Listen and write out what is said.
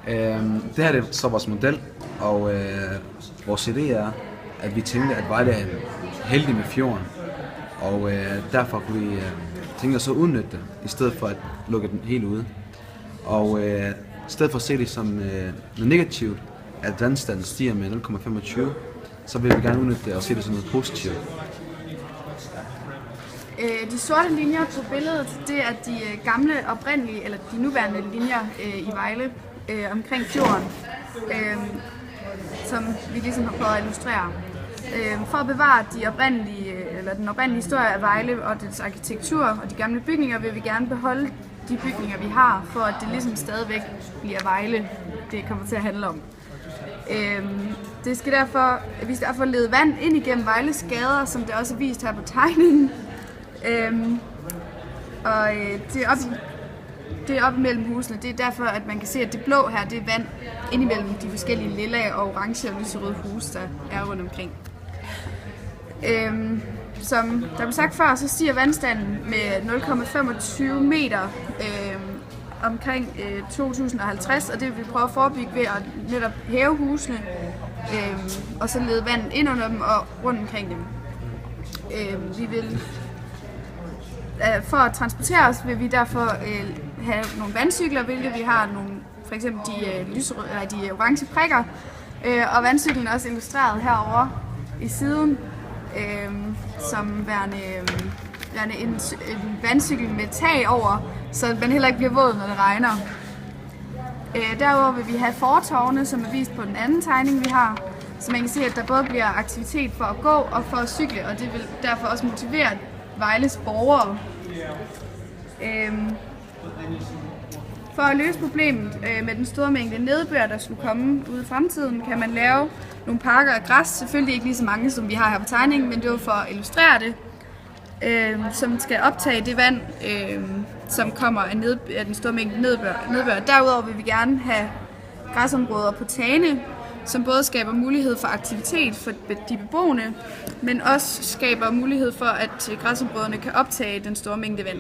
Det her er så vores model, og vores idé er, at vi tænkte, at Vejle er heldig med fjorden, og derfor kunne vi tænke os at udnytte det, i stedet for at lukke den helt ude. Og i stedet for at se det som noget negativt, at vandstanden stiger med 0,25, så vil vi gerne udnytte det og se det som noget positivt. De sorte linjer på billedet, det er de gamle oprindelige, eller de nuværende linjer i Vejle omkring fjorden, som vi ligesom har prøvet at illustrere. For at bevare den oprindelige historie af Vejle og dets arkitektur og de gamle bygninger, vil vi gerne beholde de bygninger, vi har, for at det ligesom stadigvæk bliver Vejle, det kommer til at handle om. Vi skal derfor lede vand ind igennem Vejles gader, som det også er vist her på tegningen. Det er op imellem husene. Det er derfor, at man kan se, at det blå her, det er vand ind imellem de forskellige lilla og orange og lyserøde huse, der er rundt omkring. Som der blev sagt før, så stiger vandstanden med 0,25 meter omkring 2050, og det vil vi prøve at forebygge ved at netop hæve husene, og så lede vandet ind under dem og rundt omkring dem. For at transportere os vil vi derfor have nogle vandcykler, hvilket vi har nogle, for eksempel de orange prikker, og vandcyklen er også illustreret herovre i siden, som værende en vandcykel med tag over, så man heller ikke bliver våd, når det regner. Derudover vil vi have fortovene, som er vist på den anden tegning, vi har, så man kan se, at der både bliver aktivitet for at gå og for at cykle, og det vil derfor også motivere Vejles borgere. For at løse problemet med den store mængde nedbør, der skulle komme ude i fremtiden, kan man lave nogle parker af græs. Selvfølgelig ikke lige så mange, som vi har her på tegningen, men det var for at illustrere det, som skal optage det vand, som kommer af den store mængde nedbør. Derudover vil vi gerne have græsområder på tagene, som både skaber mulighed for aktivitet for de beboende, men også skaber mulighed for, at græsområderne kan optage den store mængde vand.